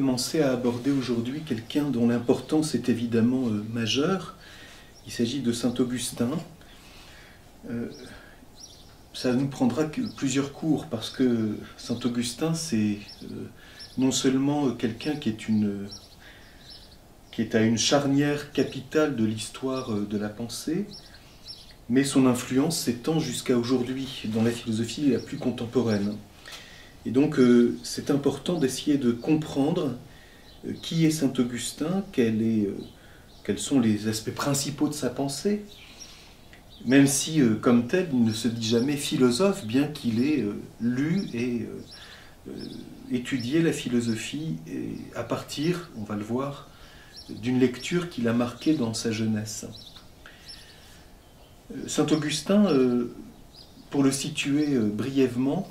commencer à aborder aujourd'hui quelqu'un dont l'importance est évidemment majeure. Il s'agit de saint Augustin. Ça nous prendra plusieurs cours parce que saint Augustin, c'est non seulement quelqu'un qui est à une charnière capitale de l'histoire de la pensée, mais son influence s'étend jusqu'à aujourd'hui dans la philosophie la plus contemporaine. Et donc c'est important d'essayer de comprendre qui est saint Augustin, quels sont les aspects principaux de sa pensée, même si comme tel il ne se dit jamais philosophe, bien qu'il ait lu et étudié la philosophie à partir, on va le voir, d'une lecture qui l'a marqué dans sa jeunesse. Saint Augustin, pour le situer brièvement,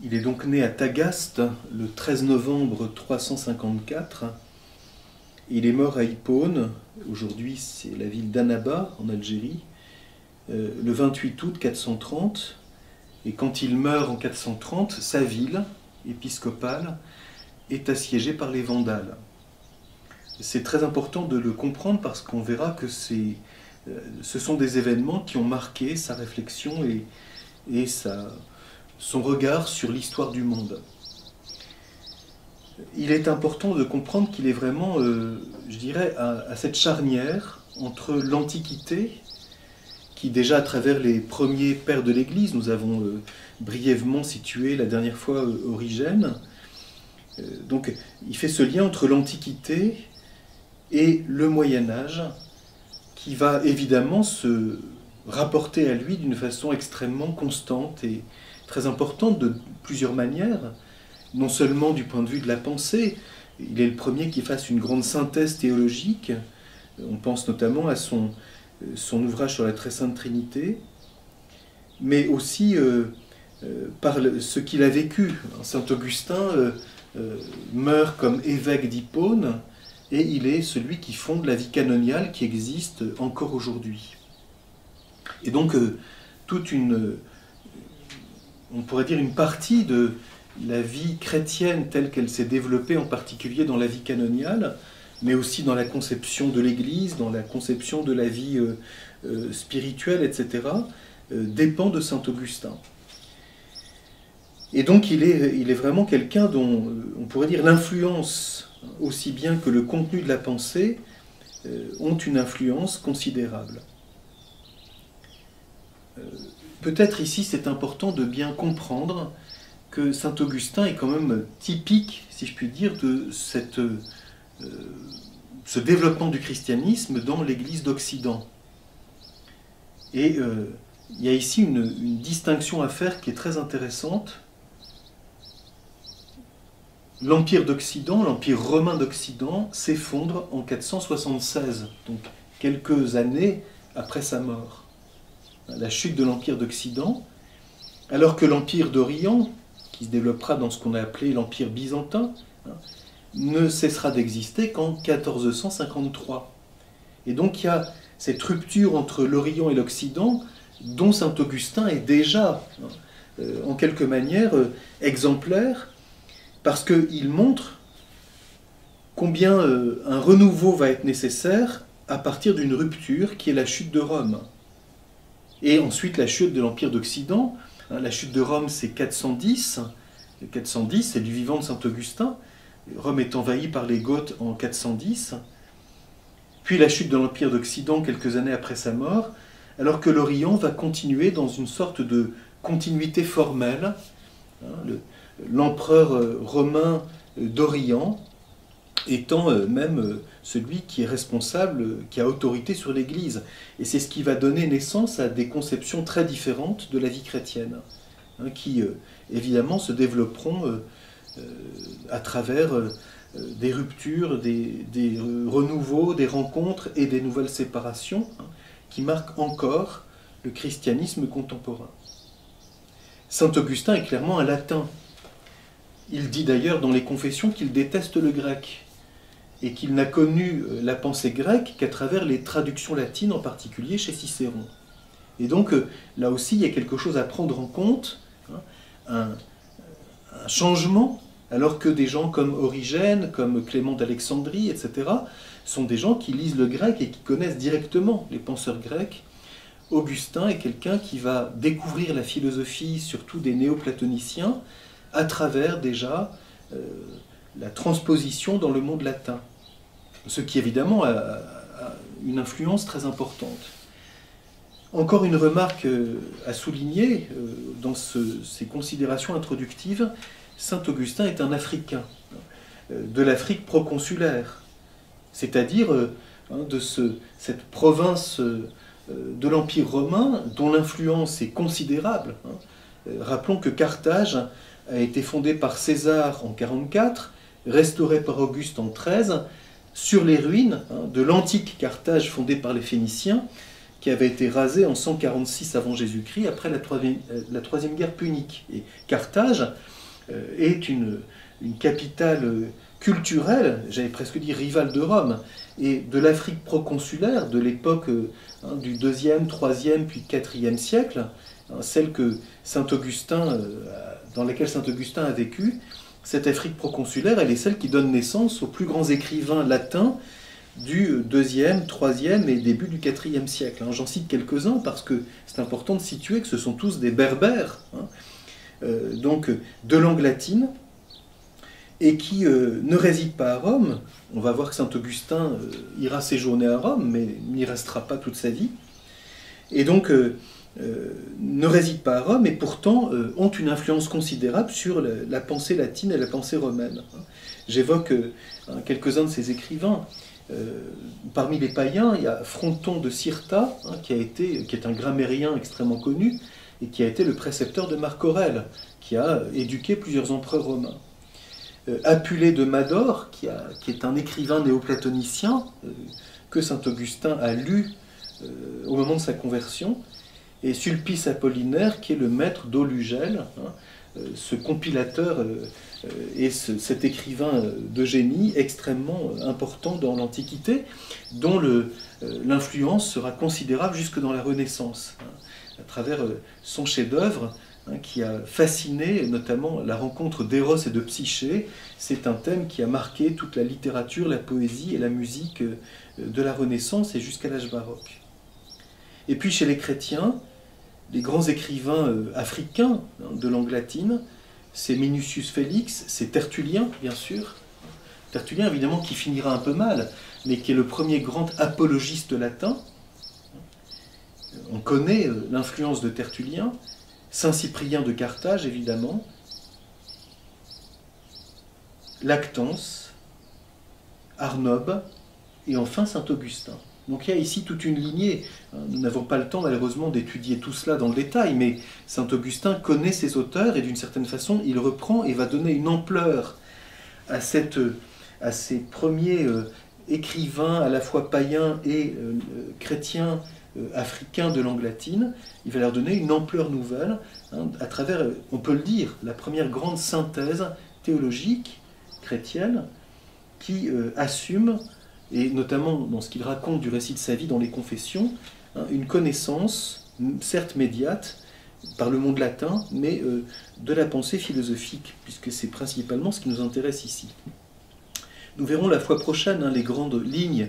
il est donc né à Tagaste le 13 novembre 354. Il est mort à Hippone, aujourd'hui c'est la ville d'Annaba en Algérie, le 28 août 430. Et quand il meurt en 430, sa ville épiscopale est assiégée par les Vandales. C'est très important de le comprendre parce qu'on verra que ce sont des événements qui ont marqué sa réflexion et son regard sur l'histoire du monde. Il est important de comprendre qu'il est vraiment, je dirais, à cette charnière entre l'Antiquité, qui déjà à travers les premiers pères de l'Église, nous avons brièvement situé la dernière fois Origène, donc il fait ce lien entre l'Antiquité et le Moyen-Âge, qui va évidemment se rapporter à lui d'une façon extrêmement constante et très importante de plusieurs manières, non seulement du point de vue de la pensée, il est le premier qui fasse une grande synthèse théologique, on pense notamment à son ouvrage sur la Très Sainte Trinité, mais aussi par ce qu'il a vécu. Saint Augustin meurt comme évêque d'Hippone, et il est celui qui fonde la vie canoniale qui existe encore aujourd'hui. Et donc, on pourrait dire une partie de la vie chrétienne telle qu'elle s'est développée, en particulier dans la vie canoniale, mais aussi dans la conception de l'Église, dans la conception de la vie spirituelle, etc., dépend de saint Augustin. Et donc, il est vraiment quelqu'un dont on pourrait dire l'influence, aussi bien que le contenu de la pensée, ont une influence considérable. Peut-être ici c'est important de bien comprendre que saint Augustin est quand même typique, si je puis dire, de ce développement du christianisme dans l'Église d'Occident. Et il y a ici une distinction à faire qui est très intéressante. L'Empire d'Occident, l'Empire romain d'Occident, s'effondre en 476, donc quelques années après sa mort. La chute de l'Empire d'Occident, alors que l'Empire d'Orient, qui se développera dans ce qu'on a appelé l'Empire byzantin, ne cessera d'exister qu'en 1453. Et donc il y a cette rupture entre l'Orient et l'Occident, dont saint Augustin est déjà, en quelque manière, exemplaire, parce qu'il montre combien un renouveau va être nécessaire à partir d'une rupture qui est la chute de Rome. Et ensuite la chute de l'Empire d'Occident. La chute de Rome, c'est 410. 410, c'est du vivant de saint Augustin. Rome est envahie par les Goths en 410. Puis la chute de l'Empire d'Occident quelques années après sa mort, alors que l'Orient va continuer dans une sorte de continuité formelle. L'empereur romain d'Orient étant même celui qui est responsable, qui a autorité sur l'Église. Et c'est ce qui va donner naissance à des conceptions très différentes de la vie chrétienne, qui évidemment se développeront à travers des ruptures, des renouveaux, des rencontres et des nouvelles séparations qui marquent encore le christianisme contemporain. Saint Augustin est clairement un latin. Il dit d'ailleurs dans les Confessions qu'il déteste le grec et qu'il n'a connu la pensée grecque qu'à travers les traductions latines, en particulier chez Cicéron. Et donc là aussi, il y a quelque chose à prendre en compte, un changement alors que des gens comme Origène, comme Clément d'Alexandrie, etc., sont des gens qui lisent le grec et qui connaissent directement les penseurs grecs. Augustin est quelqu'un qui va découvrir la philosophie, surtout des néoplatoniciens, à travers déjà la transposition dans le monde latin, ce qui évidemment a une influence très importante. Encore une remarque à souligner dans ces considérations introductives, saint Augustin est un Africain, de l'Afrique proconsulaire, c'est-à-dire de cette province de l'Empire romain dont l'influence est considérable. Rappelons que Carthage a été fondée par César en 44, restaurée par Auguste en 13, sur les ruines de l'antique Carthage fondée par les Phéniciens, qui avait été rasée en 146 avant Jésus-Christ, après la troisième guerre punique. Et Carthage est une capitale culturelle, j'allais presque dire rivale de Rome, et de l'Afrique proconsulaire, de l'époque du 2e, 3e, puis 4e siècle, celle que Saint-Augustin, dans laquelle Saint-Augustin a vécu. Cette Afrique proconsulaire, elle est celle qui donne naissance aux plus grands écrivains latins du 2e, 3e et début du 4e siècle. J'en cite quelques-uns parce que c'est important de situer que ce sont tous des berbères, donc de langue latine, et qui ne résident pas à Rome. On va voir que Saint-Augustin ira séjourner à Rome, mais n'y restera pas toute sa vie. Et donc ne résident pas à Rome, et pourtant ont une influence considérable sur la pensée latine et la pensée romaine. J'évoque quelques-uns de ces écrivains. Parmi les païens, il y a Fronton de Cirta, qui est un grammairien extrêmement connu, et qui a été le précepteur de Marc Aurèle, qui a éduqué plusieurs empereurs romains. Apulée de Mador, qui est un écrivain néoplatonicien que saint Augustin a lu au moment de sa conversion, et Sulpice Apollinaire, qui est le maître d'Olugel, ce compilateur et cet écrivain de génie extrêmement important dans l'Antiquité, dont l'influence sera considérable jusque dans la Renaissance, à travers son chef-d'œuvre, qui a fasciné notamment la rencontre d'Éros et de Psyché. C'est un thème qui a marqué toute la littérature, la poésie et la musique de la Renaissance et jusqu'à l'âge baroque. Et puis chez les chrétiens, les grands écrivains africains de langue latine, c'est Minucius Félix, c'est Tertullien, bien sûr. Tertullien, évidemment, qui finira un peu mal, mais qui est le premier grand apologiste latin. On connaît l'influence de Tertullien. Saint Cyprien de Carthage, évidemment, Lactance, Arnobe, et enfin Saint Augustin. Donc il y a ici toute une lignée. Nous n'avons pas le temps malheureusement d'étudier tout cela dans le détail, mais Saint Augustin connaît ses auteurs et d'une certaine façon il reprend et va donner une ampleur à ces premiers écrivains à la fois païens et chrétiens africains de langue latine. Il va leur donner une ampleur nouvelle à travers, on peut le dire, la première grande synthèse théologique chrétienne qui assume, et notamment dans ce qu'il raconte du récit de sa vie dans les Confessions, une connaissance, certes médiate, par le monde latin, mais de la pensée philosophique, puisque c'est principalement ce qui nous intéresse ici. Nous verrons la fois prochaine les grandes lignes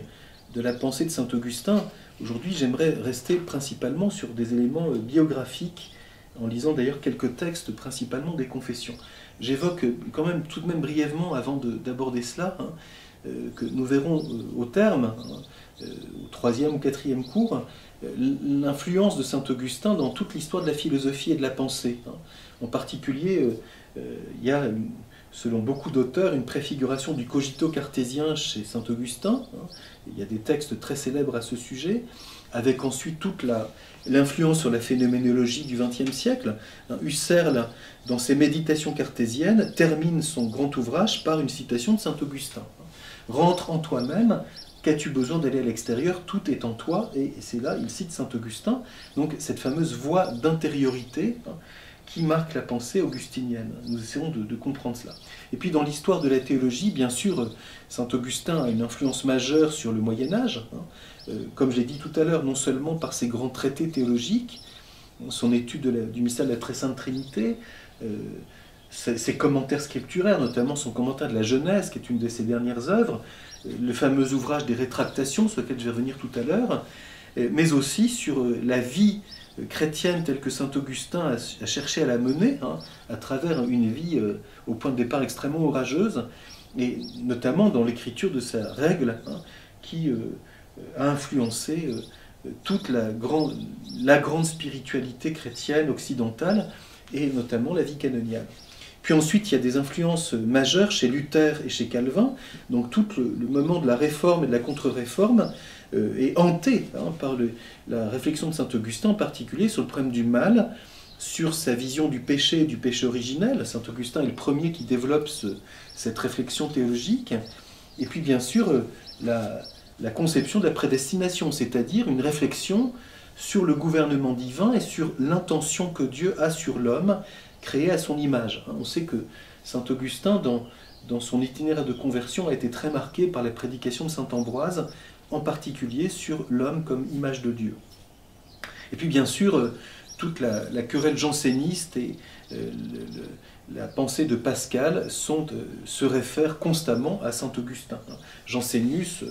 de la pensée de saint Augustin. Aujourd'hui, j'aimerais rester principalement sur des éléments biographiques, en lisant d'ailleurs quelques textes, principalement des Confessions. J'évoque quand même, tout de même brièvement, avant d'aborder cela, que nous verrons au terme, au 3e ou 4e cours, l'influence de saint Augustin dans toute l'histoire de la philosophie et de la pensée. En particulier, il y a, selon beaucoup d'auteurs, une préfiguration du cogito cartésien chez saint Augustin. Il y a des textes très célèbres à ce sujet, avec ensuite toute l'influence sur la phénoménologie du XXe siècle. Husserl, dans ses méditations cartésiennes, termine son grand ouvrage par une citation de saint Augustin. « Rentre en toi-même, qu'as-tu besoin d'aller à l'extérieur? Tout est en toi. » Et c'est là, il cite saint Augustin, donc cette fameuse voie d'intériorité qui marque la pensée augustinienne. Nous essayons de comprendre cela. Et puis dans l'histoire de la théologie, bien sûr, saint Augustin a une influence majeure sur le Moyen-Âge, comme je l'ai dit tout à l'heure, non seulement par ses grands traités théologiques, son étude du mystère de la Très Sainte Trinité, ses commentaires scripturaires, notamment son commentaire de la Genèse, qui est une de ses dernières œuvres, le fameux ouvrage des Rétractations, sur lequel je vais revenir tout à l'heure, mais aussi sur la vie chrétienne telle que saint Augustin a cherché à la mener, hein, à travers une vie au point de départ extrêmement orageuse, et notamment dans l'écriture de sa règle, hein, qui a influencé toute la grande spiritualité chrétienne occidentale, et notamment la vie canoniale. Puis ensuite, il y a des influences majeures chez Luther et chez Calvin, donc tout le moment de la réforme et de la contre-réforme est hanté, hein, par la réflexion de saint Augustin, en particulier sur le problème du mal, sur sa vision du péché et du péché originel. Saint Augustin est le premier qui développe cette réflexion théologique. Et puis bien sûr, la conception de la prédestination, c'est-à-dire une réflexion sur le gouvernement divin et sur l'intention que Dieu a sur l'homme, créé à son image. On sait que saint Augustin, dans son itinéraire de conversion, a été très marqué par la prédication de saint Ambroise, en particulier sur l'homme comme image de Dieu. Et puis bien sûr, toute la querelle janséniste et la pensée de Pascal se réfèrent constamment à saint Augustin. Jansénius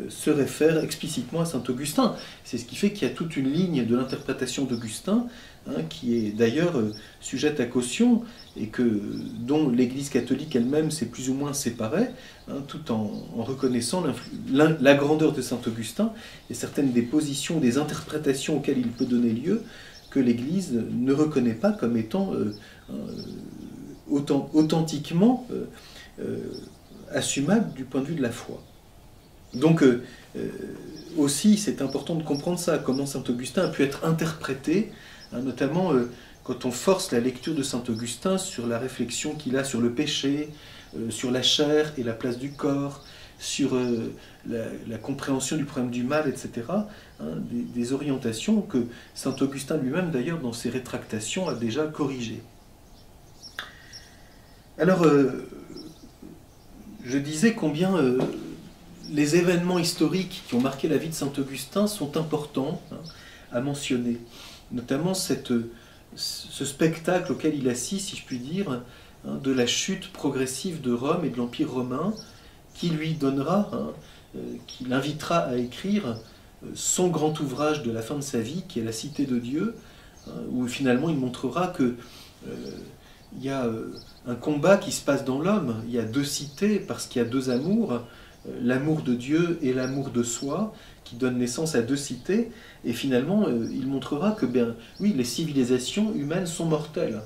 se réfère explicitement à saint Augustin. C'est ce qui fait qu'il y a toute une ligne de l'interprétation d'Augustin, hein, qui est d'ailleurs sujette à caution et dont l'Église catholique elle-même s'est plus ou moins séparée, hein, tout en reconnaissant la grandeur de saint Augustin et certaines des positions, des interprétations auxquelles il peut donner lieu, que l'Église ne reconnaît pas comme étant authentiquement assumable du point de vue de la foi. Donc aussi, c'est important de comprendre ça, comment saint Augustin a pu être interprété, hein, notamment quand on force la lecture de saint Augustin sur la réflexion qu'il a sur le péché, sur la chair et la place du corps, sur la compréhension du problème du mal, etc. Hein, des orientations que saint Augustin lui-même, d'ailleurs, dans ses rétractations, a déjà corrigées. Alors, je disais combien les événements historiques qui ont marqué la vie de saint Augustin sont importants, hein, à mentionner. Notamment ce spectacle auquel il assiste, si je puis dire, hein, de la chute progressive de Rome et de l'Empire romain, qui lui donnera, hein, qui l'invitera à écrire son grand ouvrage de la fin de sa vie, qui est La Cité de Dieu, hein, où finalement il montrera que il y a un combat qui se passe dans l'homme, il y a deux cités, parce qu'il y a deux amours, l'amour de Dieu et l'amour de soi, qui donnent naissance à deux cités, et finalement il montrera que, oui, les civilisations humaines sont mortelles.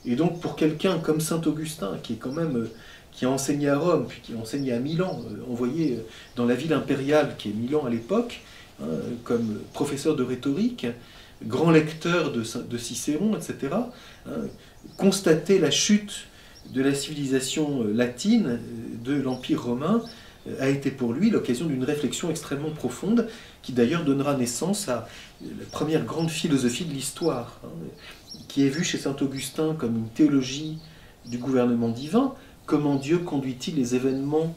Et donc pour quelqu'un comme saint Augustin, qui est quand même... qui a enseigné à Rome, puis qui a enseigné à Milan, envoyé dans la ville impériale qui est Milan à l'époque, hein, comme professeur de rhétorique, grand lecteur de Cicéron, etc., hein, constater la chute de la civilisation latine, de l'Empire romain, a été pour lui l'occasion d'une réflexion extrêmement profonde, qui d'ailleurs donnera naissance à la première grande philosophie de l'histoire, hein, qui est vue chez saint Augustin comme une théologie du gouvernement divin. Comment Dieu conduit-il les événements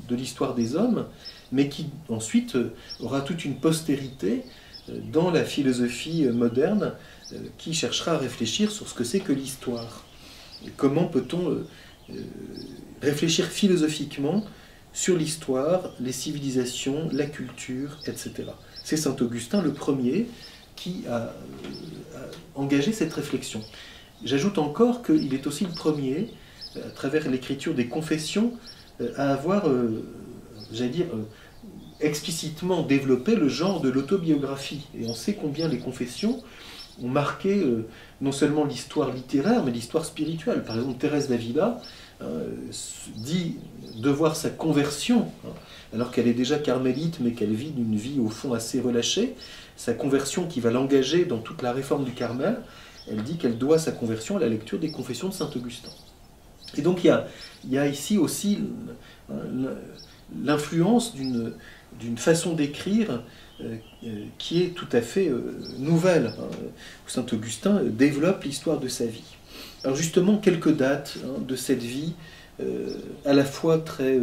de l'histoire des hommes, mais qui ensuite aura toute une postérité dans la philosophie moderne qui cherchera à réfléchir sur ce que c'est que l'histoire. Comment peut-on réfléchir philosophiquement sur l'histoire, les civilisations, la culture, etc. C'est saint Augustin le premier qui a engagé cette réflexion. J'ajoute encore qu'il est aussi le premier, à travers l'écriture des confessions, à avoir, j'allais dire, explicitement développé le genre de l'autobiographie. Et on sait combien les confessions ont marqué non seulement l'histoire littéraire, mais l'histoire spirituelle. Par exemple, Thérèse d'Avila dit de voir sa conversion, alors qu'elle est déjà carmélite, mais qu'elle vit d'une vie au fond assez relâchée, sa conversion qui va l'engager dans toute la réforme du Carmel, elle dit qu'elle doit sa conversion à la lecture des confessions de saint Augustin. Et donc il y a ici aussi l'influence d'une façon d'écrire qui est tout à fait nouvelle, où saint Augustin développe l'histoire de sa vie. Alors justement, quelques dates de cette vie, à la fois très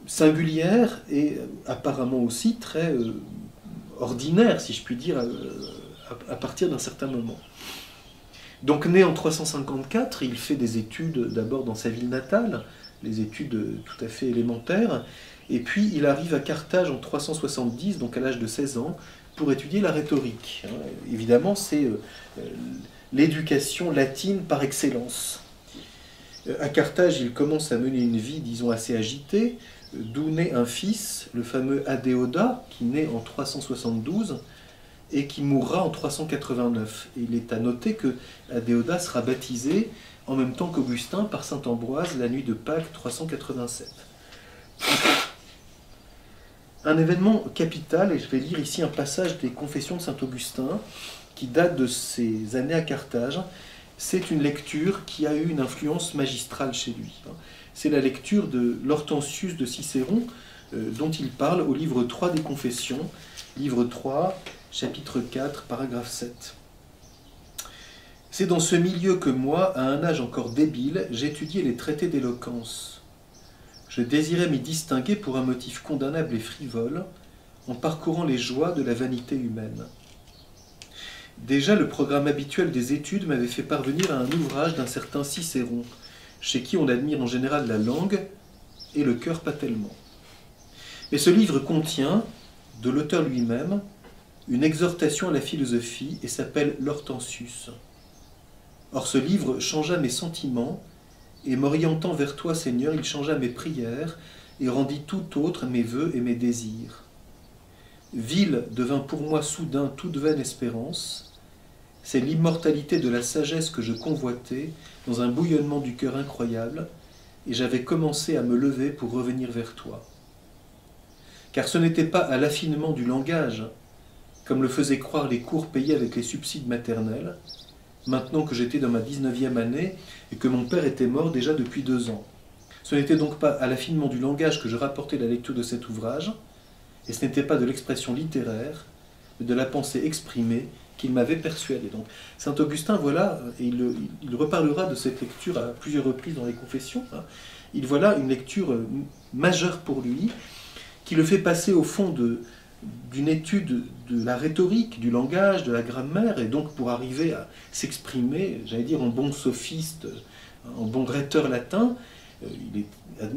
singulière et apparemment aussi très ordinaire, si je puis dire, à partir d'un certain moment. Donc né en 354, il fait des études d'abord dans sa ville natale, les études tout à fait élémentaires, et puis il arrive à Carthage en 370, donc à l'âge de 16 ans, pour étudier la rhétorique. Évidemment, c'est l'éducation latine par excellence. À Carthage, il commence à mener une vie, disons, assez agitée, d'où naît un fils, le fameux Adéodat, qui naît en 372 et qui mourra en 389. Et il est à noter que Adéodat sera baptisé en même temps qu'Augustin par saint Ambroise la nuit de Pâques 387. Un événement capital, et je vais lire ici un passage des Confessions de saint Augustin qui date de ses années à Carthage. C'est une lecture qui a eu une influence magistrale chez lui. C'est la lecture de l'Hortensius de Cicéron, dont il parle au livre 3 des Confessions, livre 3, chapitre 4, paragraphe 7. C'est dans ce milieu que moi, à un âge encore débile, j'étudiais les traités d'éloquence. Je désirais m'y distinguer pour un motif condamnable et frivole, en parcourant les joies de la vanité humaine. Déjà, le programme habituel des études m'avait fait parvenir à un ouvrage d'un certain Cicéron, chez qui on admire en général la langue et le cœur pas tellement. Mais ce livre contient, de l'auteur lui-même, une exhortation à la philosophie et s'appelle l'Hortensius. Or ce livre changea mes sentiments, et m'orientant vers toi, Seigneur, il changea mes prières et rendit tout autre mes vœux et mes désirs. Vile devint pour moi soudain toute vaine espérance. C'est l'immortalité de la sagesse que je convoitais dans un bouillonnement du cœur incroyable, et j'avais commencé à me lever pour revenir vers toi. Car ce n'était pas à l'affinement du langage, comme le faisaient croire les cours payés avec les subsides maternels, maintenant que j'étais dans ma 19e année et que mon père était mort déjà depuis 2 ans. Ce n'était donc pas à l'affinement du langage que je rapportais la lecture de cet ouvrage, et ce n'était pas de l'expression littéraire, mais de la pensée exprimée qu'il m'avait persuadé. Donc, saint Augustin, voilà, et il reparlera de cette lecture à plusieurs reprises dans les Confessions, il voilà une lecture majeure pour lui, qui le fait passer au fond d'une étude de la rhétorique, du langage, de la grammaire, et donc pour arriver à s'exprimer, j'allais dire en bon sophiste, en bon rhéteur latin. Il est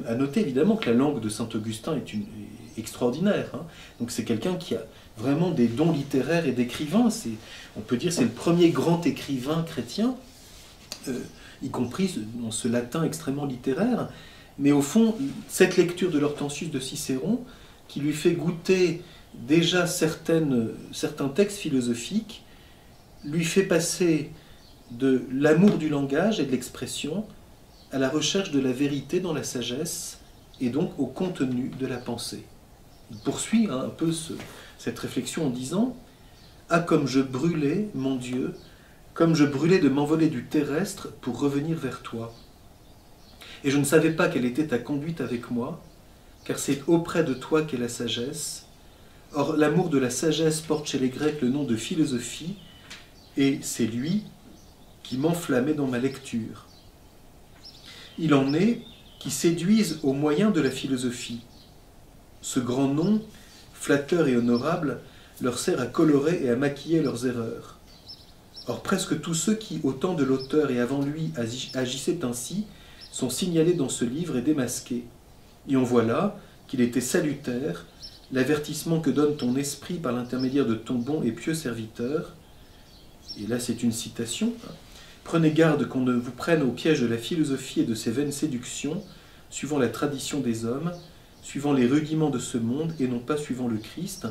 à noter évidemment que la langue de saint Augustin est extraordinaire. Donc c'est quelqu'un qui a vraiment des dons littéraires et d'écrivain. On peut dire c'est le premier grand écrivain chrétien, y compris dans ce latin extrêmement littéraire. Mais au fond, cette lecture de l'Hortensius de Cicéron, qui lui fait goûter déjà certains textes philosophiques, lui fait passer de l'amour du langage et de l'expression à la recherche de la vérité dans la sagesse et donc au contenu de la pensée. Il poursuit un peu cette réflexion en disant « Ah, comme je brûlais, mon Dieu, comme je brûlais de m'envoler du terrestre pour revenir vers toi. Et je ne savais pas quelle était ta conduite avec moi, car c'est auprès de toi qu'est la sagesse. Or, l'amour de la sagesse porte chez les Grecs le nom de philosophie, et c'est lui qui m'enflammait dans ma lecture. Il en est qui séduisent au moyen de la philosophie. Ce grand nom, flatteur et honorable, leur sert à colorer et à maquiller leurs erreurs. Or, presque tous ceux qui, au temps de l'auteur et avant lui, agissaient ainsi, sont signalés dans ce livre et démasqués. Et on voit là qu'il était salutaire l'avertissement que donne ton esprit par l'intermédiaire de ton bon et pieux serviteur. Et là, c'est une citation. Prenez garde qu'on ne vous prenne au piège de la philosophie et de ses vaines séductions, suivant la tradition des hommes, suivant les rudiments de ce monde et non pas suivant le Christ,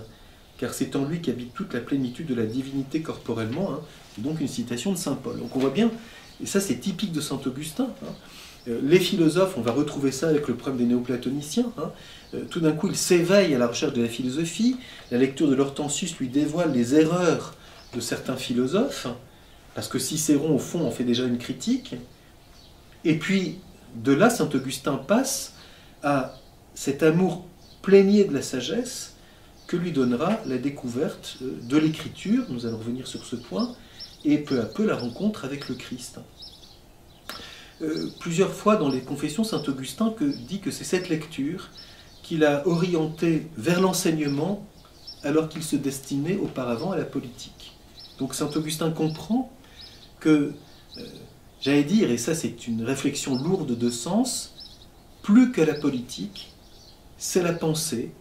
car c'est en lui qu'habite toute la plénitude de la divinité corporellement. Donc une citation de saint Paul. Donc on voit bien, et ça c'est typique de saint Augustin. Les philosophes, on va retrouver ça avec le problème des néoplatoniciens. Tout d'un coup, ils s'éveillent à la recherche de la philosophie. La lecture de l'Hortensius lui dévoile les erreurs de certains philosophes, parce que Cicéron, au fond, en fait déjà une critique. Et puis, de là, saint Augustin passe à cet amour plénier de la sagesse que lui donnera la découverte de l'écriture, nous allons revenir sur ce point, et peu à peu la rencontre avec le Christ. Plusieurs fois dans les Confessions, saint Augustin dit que c'est cette lecture qui l'a orienté vers l'enseignement alors qu'il se destinait auparavant à la politique. Donc saint Augustin comprend que j'allais dire, et ça c'est une réflexion lourde de sens, plus que la politique, c'est la pensée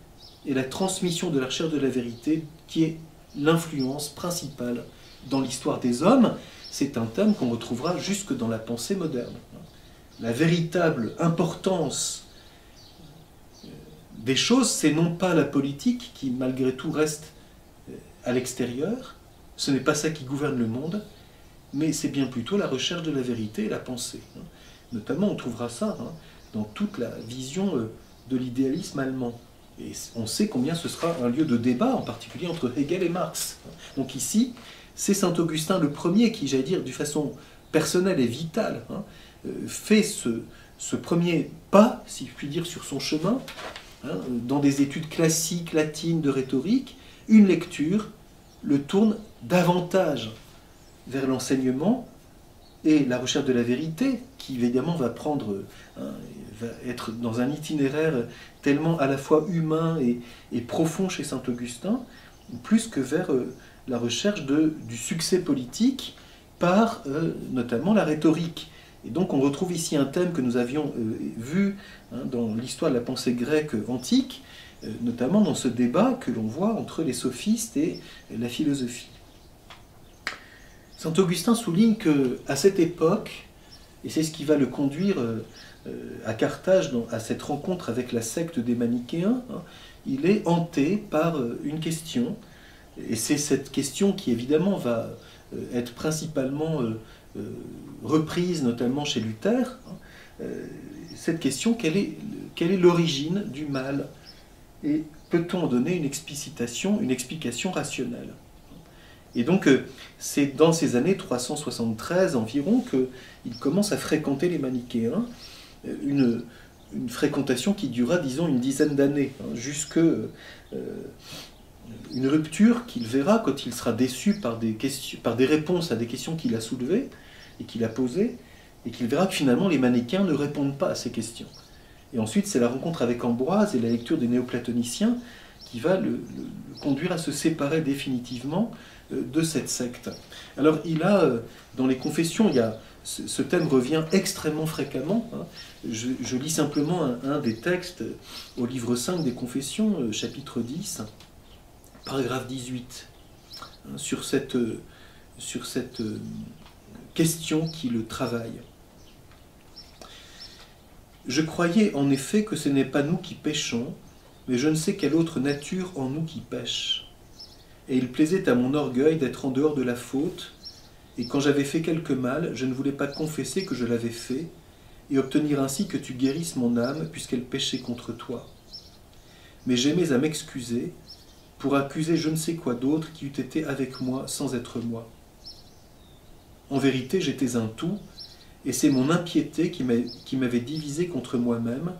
et la transmission de la recherche de la vérité qui est l'influence principale dans l'histoire des hommes. C'est un thème qu'on retrouvera jusque dans la pensée moderne. La véritable importance des choses, c'est non pas la politique qui malgré tout reste à l'extérieur, ce n'est pas ça qui gouverne le monde, mais c'est bien plutôt la recherche de la vérité et la pensée. Notamment, on trouvera ça dans toute la vision de l'idéalisme allemand. Et on sait combien ce sera un lieu de débat, en particulier entre Hegel et Marx. Donc ici, c'est saint Augustin le premier qui, j'allais dire, de façon personnelle et vitale, fait ce premier pas, si je puis dire, sur son chemin, dans des études classiques, latines, de rhétorique. Une lecture le tourne davantage vers l'enseignement et la recherche de la vérité, qui évidemment va être dans un itinéraire tellement à la fois humain et profond chez saint Augustin, plus que vers la recherche du succès politique par notamment la rhétorique. Et donc on retrouve ici un thème que nous avions vu dans l'histoire de la pensée grecque antique, notamment dans ce débat que l'on voit entre les sophistes et la philosophie. Saint Augustin souligne qu'à cette époque, et c'est ce qui va le conduire à Carthage à cette rencontre avec la secte des manichéens, il est hanté par une question, et c'est cette question qui évidemment va être principalement reprise notamment chez Luther, cette question, quelle est l'origine du mal? Et peut-on en donner une explication rationnelle? Et donc, c'est dans ces années 373 environ qu'il commence à fréquenter les manichéens, une fréquentation qui durera, disons, une dizaine d'années, jusque une rupture qu'il verra quand il sera déçu par des réponses à des questions qu'il a soulevées et qu'il a posées, et qu'il verra que finalement les manichéens ne répondent pas à ces questions. Et ensuite, c'est la rencontre avec Ambroise et la lecture des néoplatoniciens qui va le conduire à se séparer définitivement de cette secte. Alors, dans les confessions, ce thème revient extrêmement fréquemment. Je lis simplement un des textes au livre 5 des confessions, chapitre 10, paragraphe 18, sur cette question qui le travaille. Je croyais en effet que ce n'est pas nous qui péchons, mais je ne sais quelle autre nature en nous qui pêche. Et il plaisait à mon orgueil d'être en dehors de la faute, et quand j'avais fait quelque mal, je ne voulais pas confesser que je l'avais fait, et obtenir ainsi que tu guérisses mon âme, puisqu'elle péchait contre toi. Mais j'aimais à m'excuser, pour accuser je ne sais quoi d'autre qui eût été avec moi sans être moi. En vérité, j'étais un tout, et c'est mon impiété qui m'avait divisé contre moi-même.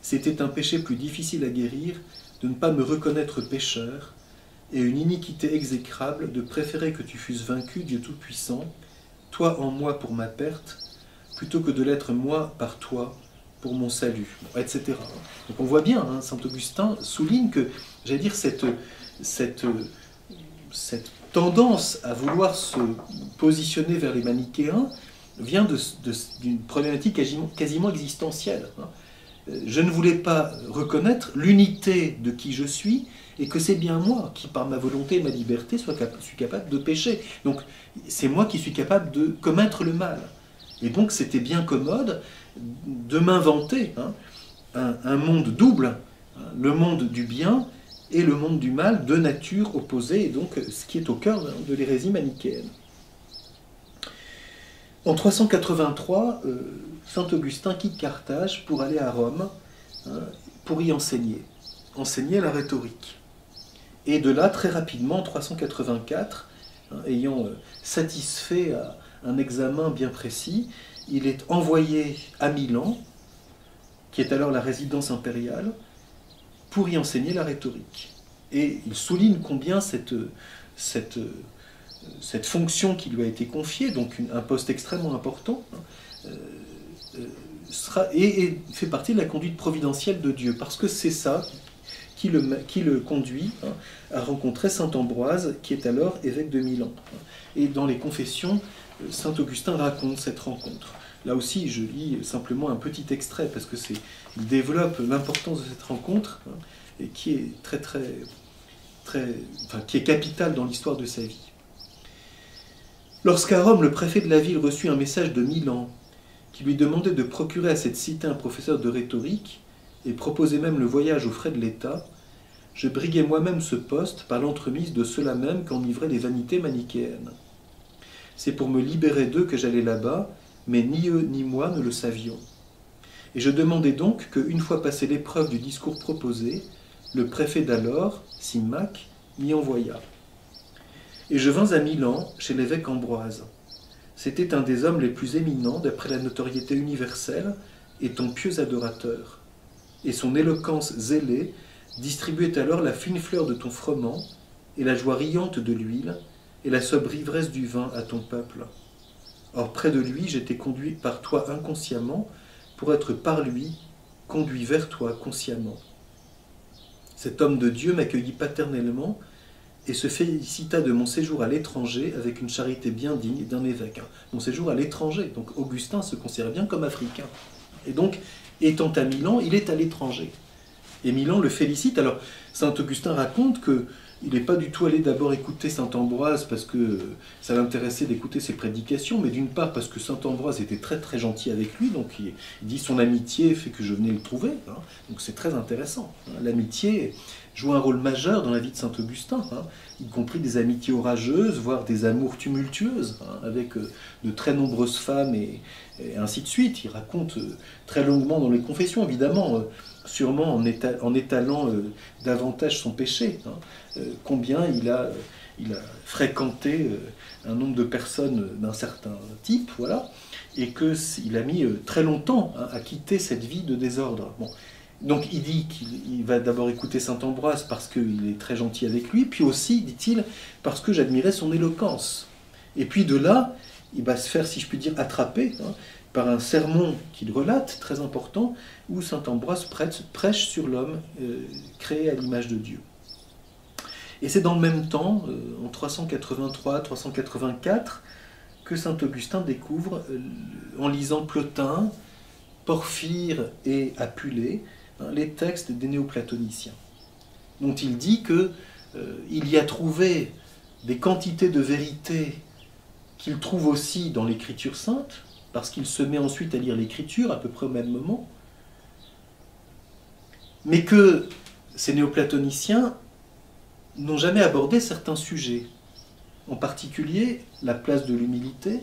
C'était un péché plus difficile à guérir de ne pas me reconnaître pécheur, et une iniquité exécrable de préférer que tu fusses vaincu, Dieu Tout-Puissant, toi en moi pour ma perte, plutôt que de l'être moi par toi pour mon salut, etc. Donc on voit bien, saint Augustin souligne que, j'allais dire, cette tendance à vouloir se positionner vers les manichéens vient d'une problématique quasiment existentielle. Je ne voulais pas reconnaître l'unité de qui je suis, et que c'est bien moi qui, par ma volonté et ma liberté, suis capable de pécher. Donc c'est moi qui suis capable de commettre le mal. Et donc c'était bien commode de m'inventer un monde double, le monde du bien et le monde du mal, de nature opposée, et donc ce qui est au cœur de l'hérésie manichéenne. En 383, saint Augustin quitte Carthage pour aller à Rome, pour y enseigner la rhétorique. Et de là, très rapidement, en 384, ayant satisfait à un examen bien précis, il est envoyé à Milan, qui est alors la résidence impériale, pour y enseigner la rhétorique. Et il souligne combien cette fonction qui lui a été confiée, donc un poste extrêmement important, et fait partie de la conduite providentielle de Dieu, parce que c'est ça qui le conduit à rencontrer saint Ambroise, qui est alors évêque de Milan. Et dans les confessions, saint Augustin raconte cette rencontre. Là aussi, je lis simplement un petit extrait parce que il développe l'importance de cette rencontre, hein, et qui est qui est capitale dans l'histoire de sa vie. Lorsqu'à Rome, le préfet de la ville reçut un message de Milan qui lui demandait de procurer à cette cité un professeur de rhétorique et proposait même le voyage aux frais de l'État, je briguai moi-même ce poste par l'entremise de ceux-là même qu'enivraient les vanités manichéennes. C'est pour me libérer d'eux que j'allais là-bas, mais ni eux ni moi ne le savions. Et je demandai donc que, une fois passée l'épreuve du discours proposé, le préfet d'alors, Symmaque, m'y envoya. Et je vins à Milan, chez l'évêque Ambroise. C'était un des hommes les plus éminents, d'après la notoriété universelle, et ton pieux adorateur. Et son éloquence zélée distribuait alors la fine fleur de ton froment, et la joie riante de l'huile, et la sobre ivresse du vin à ton peuple. Or, près de lui, j'étais conduit par toi inconsciemment, pour être par lui conduit vers toi consciemment. Cet homme de Dieu m'accueillit paternellement et se félicita de mon séjour à l'étranger avec une charité bien digne d'un évêque. Mon séjour à l'étranger, donc Augustin se considère bien comme africain. Et donc, étant à Milan, il est à l'étranger. Et Milan le félicite. Alors, saint Augustin raconte que il n'est pas du tout allé d'abord écouter saint Ambroise parce que ça l'intéressait d'écouter ses prédications, mais d'une part parce que saint Ambroise était très très gentil avec lui, donc il dit son amitié fait que je venais le trouver, hein, donc c'est très intéressant. Hein. L'amitié joue un rôle majeur dans la vie de saint Augustin, hein, y compris des amitiés orageuses, voire des amours tumultueuses, hein, avec de très nombreuses femmes et ainsi de suite. Il raconte très longuement dans les confessions, évidemment, sûrement en étalant davantage son péché, hein, combien il a fréquenté un nombre de personnes d'un certain type, voilà, et qu'il a mis très longtemps, hein, à quitter cette vie de désordre. Bon. Donc il dit qu'il va d'abord écouter saint Ambroise parce qu'il est très gentil avec lui, puis aussi, dit-il, parce que j'admirais son éloquence. Et puis de là, il va se faire, si je puis dire, attraper, hein, par un sermon qu'il relate, très important, où saint Ambroise prêche sur l'homme créé à l'image de Dieu. Et c'est dans le même temps, en 383-384, que saint Augustin découvre, en lisant Plotin, Porphyre et Apulée, hein, les textes des néoplatoniciens, dont il dit qu'il y a trouvé des quantités de vérité qu'il trouve aussi dans l'Écriture sainte, parce qu'il se met ensuite à lire l'Écriture à peu près au même moment, mais que ces néoplatoniciens n'ont jamais abordé certains sujets, en particulier la place de l'humilité,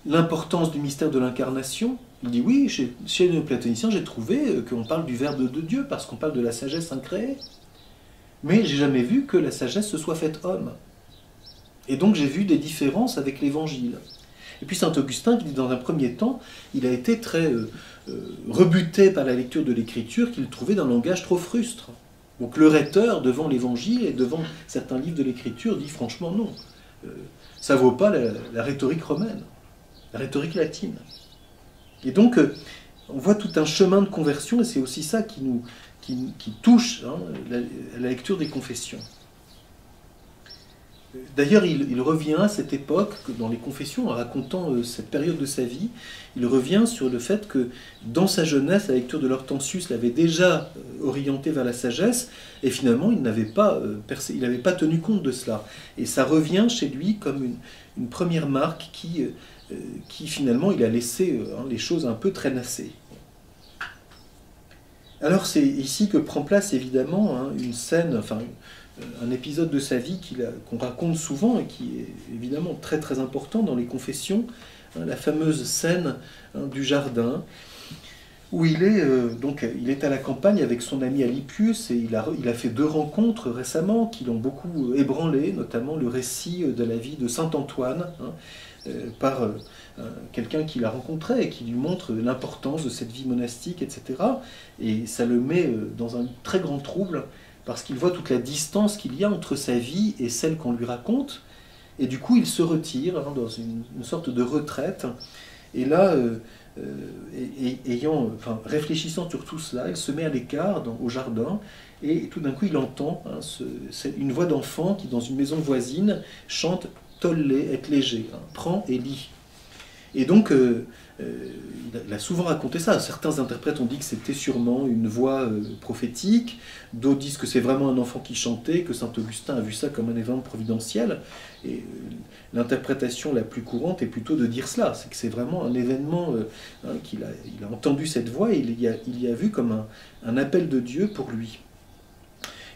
l'importance du mystère de l'incarnation. Il dit oui, chez les néoplatoniciens, j'ai trouvé qu'on parle du Verbe de Dieu, parce qu'on parle de la sagesse incréée, mais j'ai jamais vu que la sagesse se soit faite homme. Et donc j'ai vu des différences avec l'Évangile. Et puis saint Augustin, qui dit dans un premier temps, il a été très rebuté par la lecture de l'Écriture, qu'il trouvait d'un langage trop frustre. Donc le rhéteur, devant l'Évangile et devant certains livres de l'Écriture, dit franchement non. Ça ne vaut pas la rhétorique romaine, la rhétorique latine. Et donc on voit tout un chemin de conversion, et c'est aussi ça qui touche, hein, la lecture des confessions. D'ailleurs, il revient à cette époque, dans les confessions, en racontant cette période de sa vie, il revient sur le fait que dans sa jeunesse, la lecture de l'Hortensius l'avait déjà orienté vers la sagesse, et finalement, il n'avait pas tenu compte de cela. Et ça revient chez lui comme une première marque qui finalement, il a laissé les choses un peu traînasser. Alors, c'est ici que prend place, évidemment, hein, une scène, enfin, un épisode de sa vie qu'on raconte souvent et qui est évidemment très très important dans les confessions, hein, la fameuse scène, hein, du jardin, où il est à la campagne avec son ami Alypius, et il a fait 2 rencontres récemment qui l'ont beaucoup ébranlé, notamment le récit de la vie de saint Antoine, hein, par quelqu'un qui l'a rencontré et qui lui montre l'importance de cette vie monastique, etc. Et ça le met dans un très grand trouble, parce qu'il voit toute la distance qu'il y a entre sa vie et celle qu'on lui raconte, et du coup il se retire, hein, dans une sorte de retraite, et là, réfléchissant sur tout cela, il se met à l'écart au jardin, et tout d'un coup il entend, hein, une voix d'enfant qui, dans une maison voisine, chante tolle être léger, hein, prends et lis. Et donc, il a souvent raconté ça. Certains interprètes ont dit que c'était sûrement une voix prophétique, d'autres disent que c'est vraiment un enfant qui chantait, que saint Augustin a vu ça comme un événement providentiel. Et l'interprétation la plus courante est plutôt de dire cela, c'est que c'est vraiment un événement, qu'il a, il a entendu cette voix et il y a vu comme un appel de Dieu pour lui.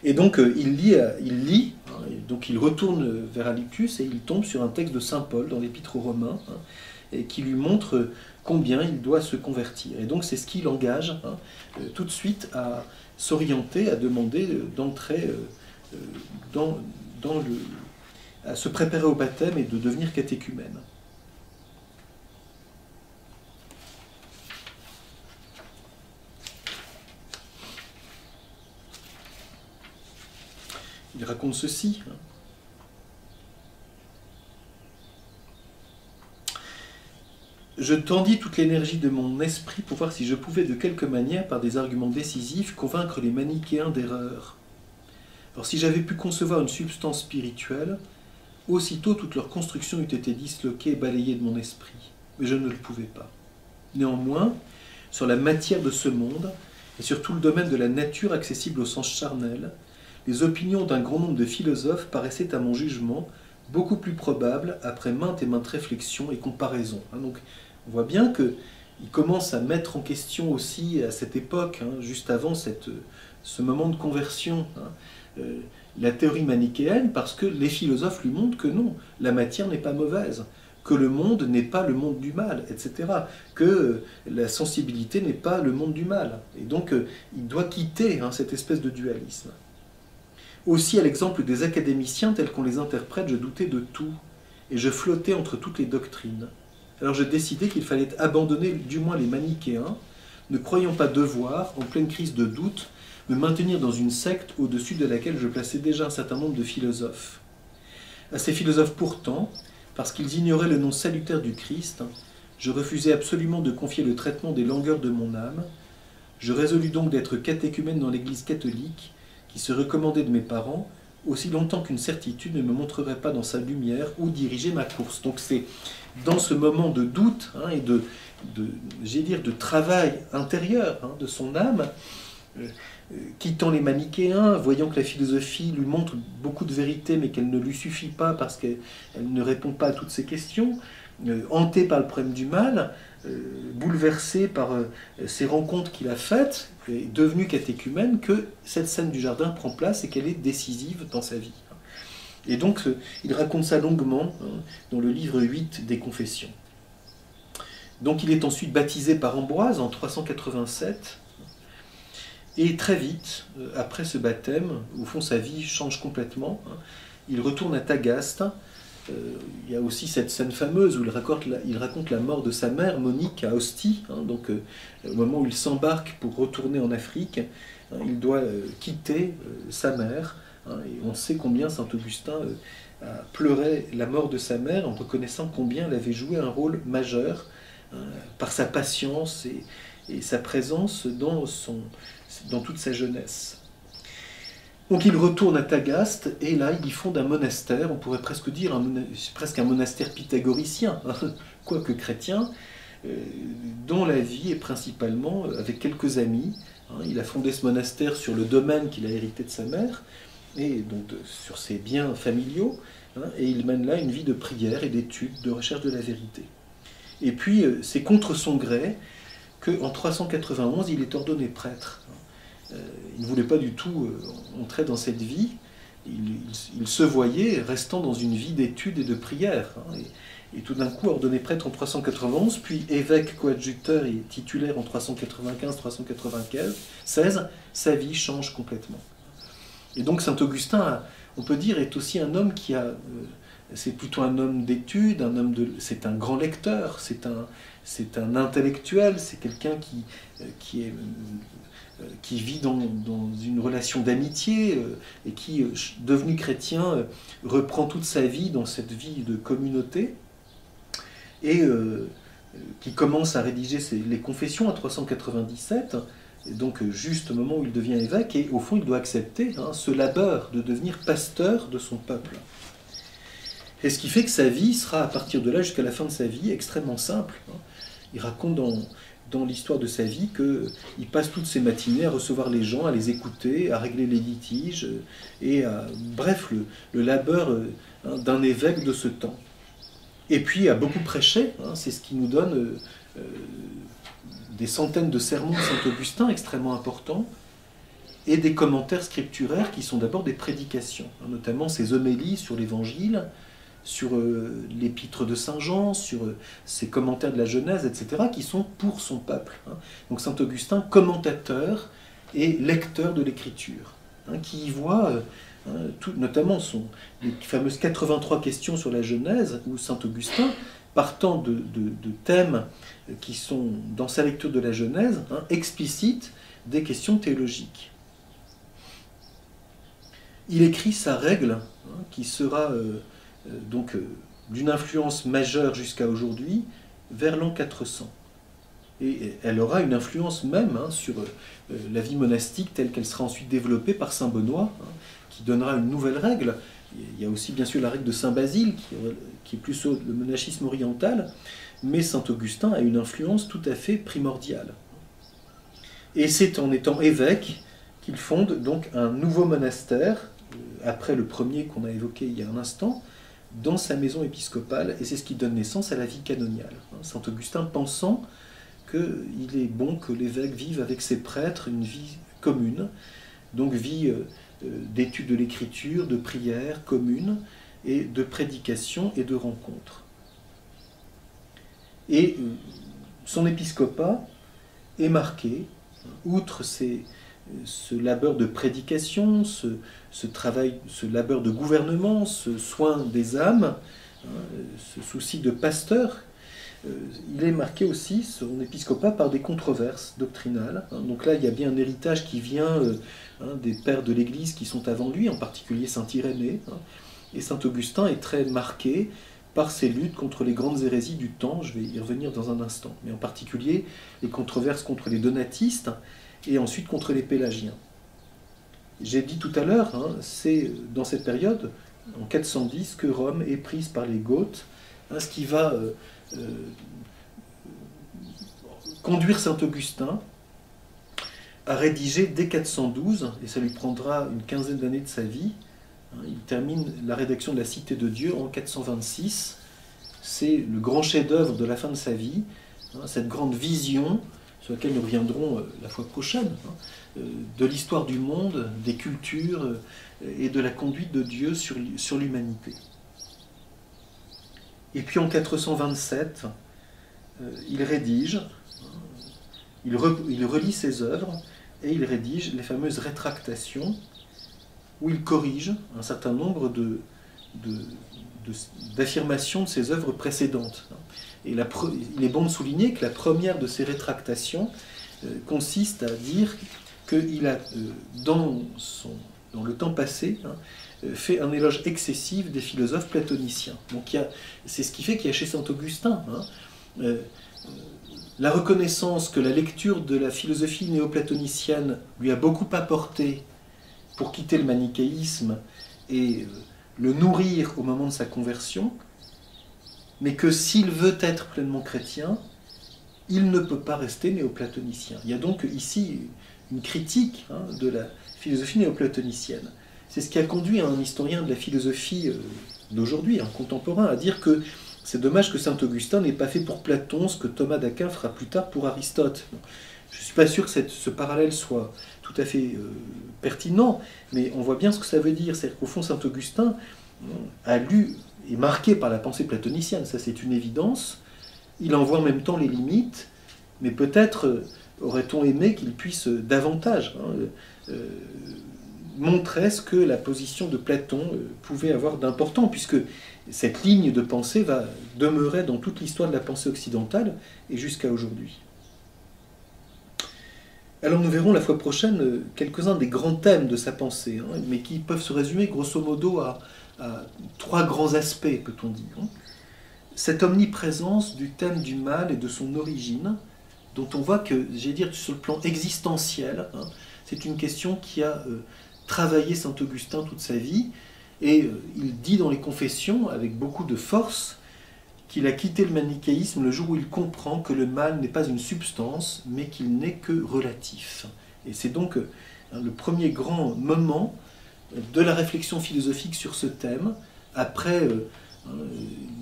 Et donc il lit, hein, et donc il retourne vers Alycus et il tombe sur un texte de saint Paul dans l'Épître aux Romains, hein, et qui lui montre combien il doit se convertir. Et donc c'est ce qui l'engage, hein, tout de suite à s'orienter, à demander d'entrer à se préparer au baptême et de devenir catéchumène. Il raconte ceci. Je tendis toute l'énergie de mon esprit pour voir si je pouvais de quelque manière, par des arguments décisifs, convaincre les manichéens d'erreur. Alors si j'avais pu concevoir une substance spirituelle, aussitôt toute leur construction eût été disloquée et balayée de mon esprit. Mais je ne le pouvais pas. Néanmoins, sur la matière de ce monde, et sur tout le domaine de la nature accessible au sens charnel, les opinions d'un grand nombre de philosophes paraissaient à mon jugement beaucoup plus probables après maintes et maintes réflexions et comparaisons. Donc on voit bien qu'il commence à mettre en question aussi à cette époque, juste avant ce moment de conversion, la théorie manichéenne, parce que les philosophes lui montrent que non, la matière n'est pas mauvaise, que le monde n'est pas le monde du mal, etc., que la sensibilité n'est pas le monde du mal. Et donc il doit quitter cette espèce de dualisme. Aussi, à l'exemple des académiciens tels qu'on les interprète, je doutais de tout, et je flottais entre toutes les doctrines. Alors je décidai qu'il fallait abandonner du moins les manichéens, ne croyant pas devoir, en pleine crise de doute, me maintenir dans une secte au-dessus de laquelle je plaçais déjà un certain nombre de philosophes. À ces philosophes pourtant, parce qu'ils ignoraient le nom salutaire du Christ, je refusais absolument de confier le traitement des langueurs de mon âme. Je résolus donc d'être catéchumène dans l'Église catholique, qui se recommandait de mes parents, aussi longtemps qu'une certitude ne me montrerait pas dans sa lumière où diriger ma course. Donc c'est dans ce moment de doute et de travail intérieur de son âme, quittant les manichéens, voyant que la philosophie lui montre beaucoup de vérité mais qu'elle ne lui suffit pas parce qu'elle ne répond pas à toutes ces questions, hanté par le problème du mal, bouleversé par ces rencontres qu'il a faites, est devenu catéchumène, que cette scène du jardin prend place et qu'elle est décisive dans sa vie. Et donc il raconte ça longuement dans le livre 8 des Confessions. Donc il est ensuite baptisé par Ambroise en 387, et très vite, après ce baptême, au fond sa vie change complètement. Il retourne à Tagaste. Il y a aussi cette scène fameuse où il raconte la mort de sa mère, Monique, à Ostie. Donc, au moment où il s'embarque pour retourner en Afrique, il doit quitter sa mère. Et on sait combien saint Augustin a pleuré la mort de sa mère en reconnaissant combien elle avait joué un rôle majeur par sa patience et sa présence dans toute sa jeunesse. Donc il retourne à Tagaste, et là il y fonde un monastère, on pourrait presque dire presque un monastère pythagoricien, quoique chrétien, dont la vie est principalement avec quelques amis. Il a fondé ce monastère sur le domaine qu'il a hérité de sa mère, et donc sur ses biens familiaux, et il mène là une vie de prière et d'étude, de recherche de la vérité. Et puis c'est contre son gré qu'en 391 il est ordonné prêtre. Il ne voulait pas du tout entrer dans cette vie. Il se voyait restant dans une vie d'étude et de prière. Et tout d'un coup, ordonné prêtre en 391, puis évêque coadjuteur et titulaire en 395-396, sa vie change complètement. Et donc saint Augustin, on peut dire, est aussi un homme qui a... c'est plutôt un homme d'étude, c'est un grand lecteur, c'est un intellectuel, c'est quelqu'un qui vit dans une relation d'amitié et qui, devenu chrétien, reprend toute sa vie dans cette vie de communauté et qui commence à rédiger les confessions à 397, et donc juste au moment où il devient évêque, et au fond il doit accepter ce labeur de devenir pasteur de son peuple. Et ce qui fait que sa vie sera, à partir de là jusqu'à la fin de sa vie, extrêmement simple. Il raconte dans l'histoire de sa vie qu'il passe toutes ses matinées à recevoir les gens, à les écouter, à régler les litiges, et bref, le labeur d'un évêque de ce temps. Et puis à beaucoup prêcher, c'est ce qui nous donne des centaines de sermons de Saint-Augustin extrêmement importants, et des commentaires scripturaires qui sont d'abord des prédications, notamment ses homélies sur l'Évangile, sur l'épître de Saint Jean, sur ses commentaires de la Genèse, etc., qui sont pour son peuple. Donc Saint-Augustin, commentateur et lecteur de l'Écriture, qui y voit, notamment les fameuses 83 questions sur la Genèse, où Saint-Augustin, partant de thèmes qui sont dans sa lecture de la Genèse, explicite des questions théologiques. Il écrit sa règle, qui sera donc d'une influence majeure jusqu'à aujourd'hui, vers l'an 400. Et elle aura une influence même sur la vie monastique telle qu'elle sera ensuite développée par saint Benoît, qui donnera une nouvelle règle. Il y a aussi bien sûr la règle de saint Basile, qui est plus le monachisme oriental, mais saint Augustin a une influence tout à fait primordiale. Et c'est en étant évêque qu'il fonde donc un nouveau monastère, après le premier qu'on a évoqué il y a un instant, dans sa maison épiscopale, et c'est ce qui donne naissance à la vie canoniale. Saint Augustin pensant qu'il est bon que l'évêque vive avec ses prêtres une vie commune, donc vie d'étude de l'écriture, de prière commune, et de prédication et de rencontre. Et son épiscopat est marqué, outre ce labeur de prédication, ce travail, ce labeur de gouvernement, ce soin des âmes, ce souci de pasteur, il est marqué aussi, son épiscopat, par des controverses doctrinales. Donc là, il y a bien un héritage qui vient des pères de l'Église qui sont avant lui, en particulier saint Irénée. Et saint Augustin est très marqué par ses luttes contre les grandes hérésies du temps, je vais y revenir dans un instant, mais en particulier les controverses contre les donatistes et ensuite contre les pélagiens. J'ai dit tout à l'heure, c'est dans cette période, en 410, que Rome est prise par les Goths, ce qui va conduire saint Augustin à rédiger dès 412, et ça lui prendra une quinzaine d'années de sa vie. Il termine la rédaction de la Cité de Dieu en 426. C'est le grand chef-d'œuvre de la fin de sa vie, cette grande vision sur laquelle nous reviendrons la fois prochaine, de l'histoire du monde, des cultures et de la conduite de Dieu sur l'humanité. Et puis en 427, il rédige, il relit ses œuvres et il rédige les fameuses rétractations où il corrige un certain nombre d'affirmations de ses œuvres précédentes. Et il est bon de souligner que la première de ces rétractations consiste à dire qu'il a, dans le temps passé, fait un éloge excessif des philosophes platoniciens. Donc c'est ce qui fait qu'il y a chez saint Augustin la reconnaissance que la lecture de la philosophie néoplatonicienne lui a beaucoup apporté pour quitter le manichéisme et le nourrir au moment de sa conversion, mais que s'il veut être pleinement chrétien, il ne peut pas rester néoplatonicien. Il y a donc ici une critique de la philosophie néoplatonicienne. C'est ce qui a conduit un historien de la philosophie d'aujourd'hui, un contemporain, à dire que c'est dommage que saint Augustin n'ait pas fait pour Platon ce que Thomas d'Aquin fera plus tard pour Aristote. Je ne suis pas sûr que ce parallèle soit tout à fait pertinent, mais on voit bien ce que ça veut dire. C'est-à-dire qu'au fond, saint Augustin a lu, est marqué par la pensée platonicienne, ça c'est une évidence. Il en voit en même temps les limites, mais peut-être aurait-on aimé qu'il puisse davantage montrer ce que la position de Platon pouvait avoir d'important, puisque cette ligne de pensée va demeurer dans toute l'histoire de la pensée occidentale et jusqu'à aujourd'hui. Alors nous verrons la fois prochaine quelques-uns des grands thèmes de sa pensée, mais qui peuvent se résumer grosso modo à trois grands aspects, peut-on dire. Cette omniprésence du thème du mal et de son origine, dont on voit que, j'ai dire, sur le plan existentiel, c'est une question qui a travaillé saint Augustin toute sa vie, Et il dit dans les Confessions, avec beaucoup de force, qu'il a quitté le manichéisme le jour où il comprend que le mal n'est pas une substance, mais qu'il n'est que relatif. Et c'est donc le premier grand moment de la réflexion philosophique sur ce thème, après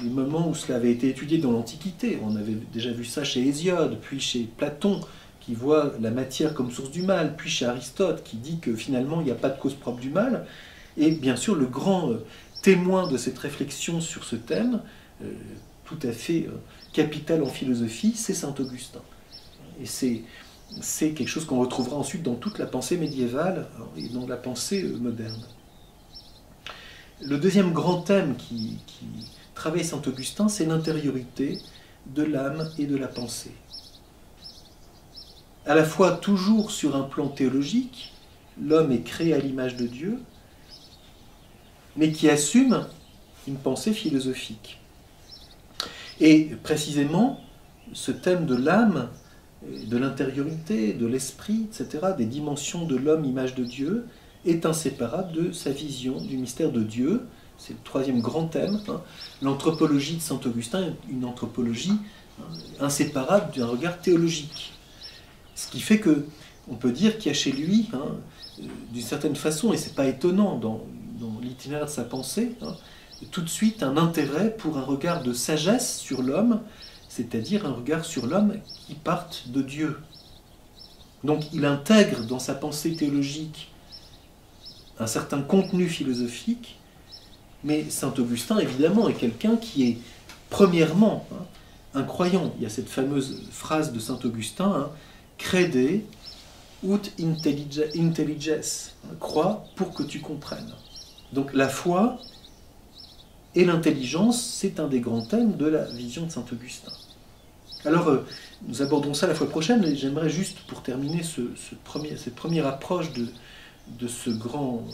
les moments où cela avait été étudié dans l'Antiquité. On avait déjà vu ça chez Hésiode, puis chez Platon, qui voit la matière comme source du mal, puis chez Aristote, qui dit que finalement il n'y a pas de cause propre du mal. Et bien sûr, le grand témoin de cette réflexion sur ce thème, tout à fait capital en philosophie, c'est saint Augustin. Et c'est quelque chose qu'on retrouvera ensuite dans toute la pensée médiévale et dans la pensée moderne. Le deuxième grand thème qui travaille saint Augustin, c'est l'intériorité de l'âme et de la pensée. À la fois toujours sur un plan théologique, l'homme est créé à l'image de Dieu, mais qui assume une pensée philosophique. Et précisément, ce thème de l'âme, de l'intériorité, de l'esprit, etc., des dimensions de l'homme, image de Dieu, est inséparable de sa vision du mystère de Dieu. C'est le troisième grand thème. L'anthropologie de saint Augustin est une anthropologie inséparable d'un regard théologique. Ce qui fait qu'on peut dire qu'il y a chez lui, d'une certaine façon, et ce n'est pas étonnant dans l'itinéraire de sa pensée, tout de suite un intérêt pour un regard de sagesse sur l'homme, c'est-à-dire un regard sur l'homme qui parte de Dieu. Donc il intègre dans sa pensée théologique un certain contenu philosophique, mais saint Augustin, évidemment, est quelqu'un qui est, premièrement, un croyant. Il y a cette fameuse phrase de saint Augustin, crede ut intelliges, crois pour que tu comprennes. Donc la foi et l'intelligence, c'est un des grands thèmes de la vision de saint Augustin. Alors, nous abordons ça la fois prochaine, et j'aimerais juste, pour terminer cette première approche de ce grand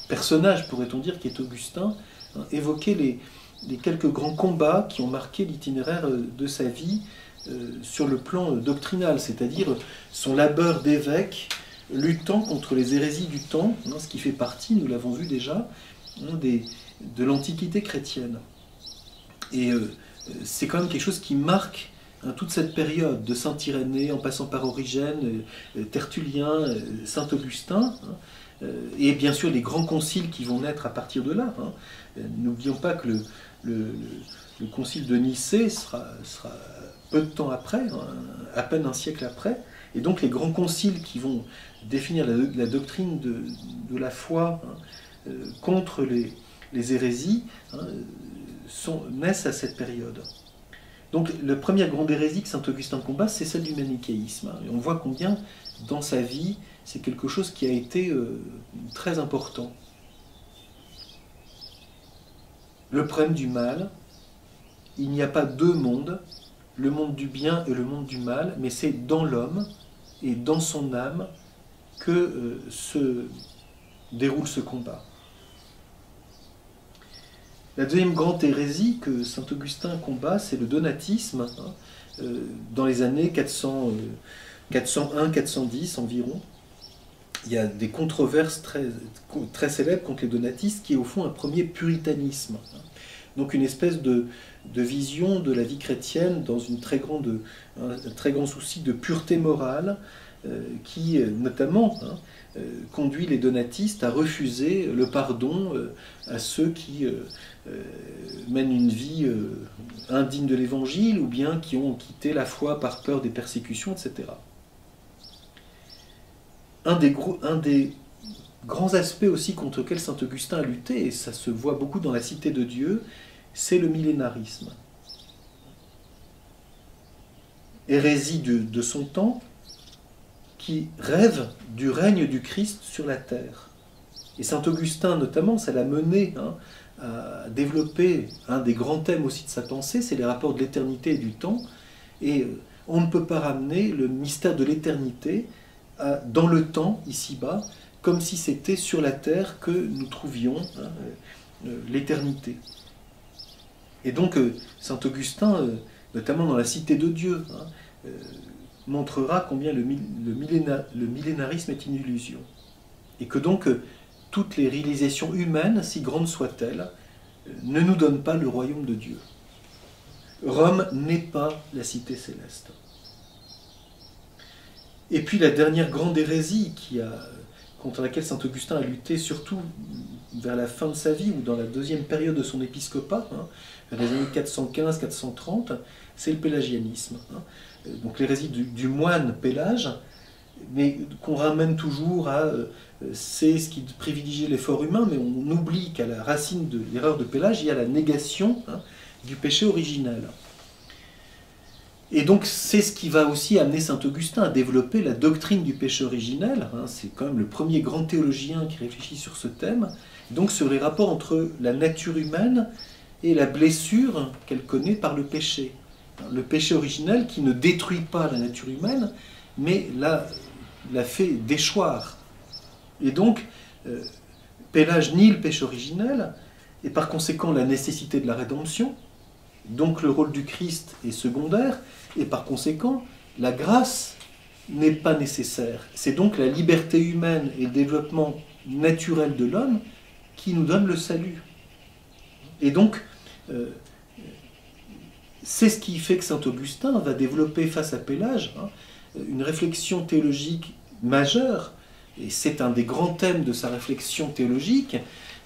personnage, pourrait-on dire, qui est Augustin, évoquer les quelques grands combats qui ont marqué l'itinéraire de sa vie sur le plan doctrinal, c'est-à-dire son labeur d'évêque luttant contre les hérésies du temps, ce qui fait partie, nous l'avons vu déjà, de l'Antiquité chrétienne. Et c'est quand même quelque chose qui marque toute cette période, de saint Irénée, en passant par Origène, Tertullien, saint Augustin, et bien sûr les grands conciles qui vont naître à partir de là. N'oublions pas que le concile de Nicée sera peu de temps après, à peine un siècle après, et donc les grands conciles qui vont définir la doctrine de la foi contre les hérésies naissent à cette période. Donc la première grande hérésie que saint Augustin combat, c'est celle du manichéisme. Et on voit combien dans sa vie, c'est quelque chose qui a été très important. Le problème du mal, il n'y a pas deux mondes, le monde du bien et le monde du mal, mais c'est dans l'homme et dans son âme que se déroule ce combat. La deuxième grande hérésie que saint Augustin combat, c'est le donatisme, dans les années 401-410 environ. Il y a des controverses très célèbres contre les donatistes, qui est au fond un premier puritanisme. Donc une espèce de vision de la vie chrétienne dans un très grand souci de pureté morale, qui notamment conduit les donatistes à refuser le pardon à ceux qui mènent une vie indigne de l'Évangile, ou bien qui ont quitté la foi par peur des persécutions, etc. Un des grands aspects aussi contre lesquels saint Augustin a lutté, et ça se voit beaucoup dans la Cité de Dieu, c'est le millénarisme. Hérésie de son temps, qui rêve du règne du Christ sur la terre. Et saint Augustin, notamment, ça l'a mené à développer un des grands thèmes aussi de sa pensée, c'est les rapports de l'éternité et du temps. Et on ne peut pas ramener le mystère de l'éternité dans le temps, ici-bas, comme si c'était sur la terre que nous trouvions l'éternité. Et donc, saint Augustin, notamment dans la Cité de Dieu, montrera combien le millénarisme est une illusion. Et que donc toutes les réalisations humaines, si grandes soient-elles, ne nous donnent pas le royaume de Dieu. Rome n'est pas la cité céleste. Et puis la dernière grande hérésie contre laquelle saint Augustin a lutté, surtout vers la fin de sa vie ou dans la deuxième période de son épiscopat, vers les années 415-430, c'est le pélagianisme. Donc l'hérésie du moine Pélage, mais qu'on ramène toujours à c'est ce qui privilégie l'effort humain, mais on oublie qu'à la racine de l'erreur de Pélage, il y a la négation du péché originel. Et donc c'est ce qui va aussi amener saint Augustin à développer la doctrine du péché originel. C'est quand même le premier grand théologien qui réfléchit sur ce thème, donc sur les rapports entre la nature humaine et la blessure qu'elle connaît par le péché. Le péché originel qui ne détruit pas la nature humaine, mais la fait déchoir. Et donc, Pélage nie le péché originel, et par conséquent la nécessité de la rédemption, donc le rôle du Christ est secondaire, et par conséquent, la grâce n'est pas nécessaire. C'est donc la liberté humaine et le développement naturel de l'homme qui nous donne le salut. Et donc, c'est ce qui fait que saint Augustin va développer face à Pélage une réflexion théologique majeure, et c'est un des grands thèmes de sa réflexion théologique,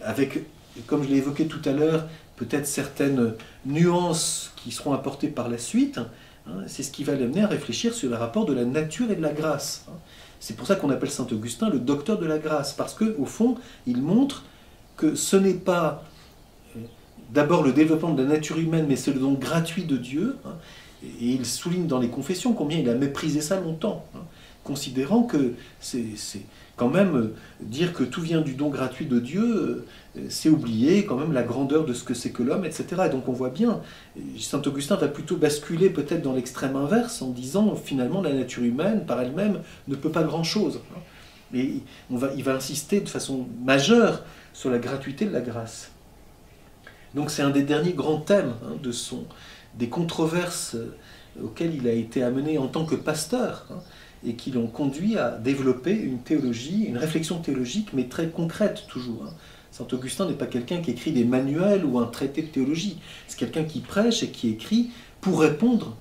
avec, comme je l'ai évoqué tout à l'heure, peut-être certaines nuances qui seront apportées par la suite. C'est ce qui va l'amener à réfléchir sur le rapport de la nature et de la grâce. C'est pour ça qu'on appelle saint Augustin le docteur de la grâce, parce qu'au fond, il montre que ce n'est pas d'abord le développement de la nature humaine, mais c'est le don gratuit de Dieu. Et il souligne dans les confessions combien il a méprisé ça longtemps, considérant que c'est quand même dire que tout vient du don gratuit de Dieu, c'est oublier quand même la grandeur de ce que c'est que l'homme, etc. Et donc on voit bien, saint Augustin va plutôt basculer peut-être dans l'extrême inverse en disant finalement la nature humaine par elle-même ne peut pas grand-chose. Et il va insister de façon majeure sur la gratuité de la grâce. Donc c'est un des derniers grands thèmes des controverses auxquelles il a été amené en tant que pasteur, et qui l'ont conduit à développer une théologie, une réflexion théologique, mais très concrète toujours. Saint Augustin n'est pas quelqu'un qui écrit des manuels ou un traité de théologie. C'est quelqu'un qui prêche et qui écrit pour répondre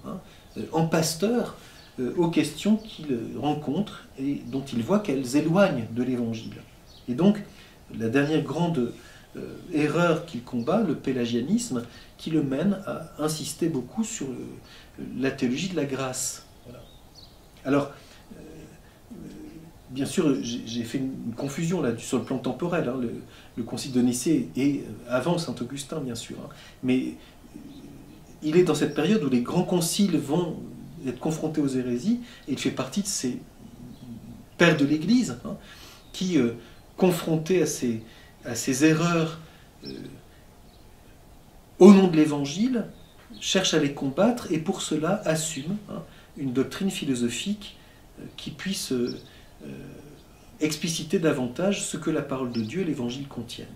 en pasteur aux questions qu'il rencontre et dont il voit qu'elles éloignent de l'Évangile. Et donc, la dernière grande erreur qu'il combat, le pélagianisme, qui le mène à insister beaucoup sur la théologie de la grâce. Voilà. Alors, bien sûr, j'ai fait une confusion là, sur le plan temporel. Le concile de Nicée est avant saint Augustin, bien sûr. Mais il est dans cette période où les grands conciles vont être confrontés aux hérésies, et il fait partie de ces pères de l'Église qui, confrontés à ces erreurs au nom de l'Évangile, cherchent à les combattre, et pour cela assument une doctrine philosophique qui puisse expliciter davantage ce que la parole de Dieu et l'Évangile contiennent.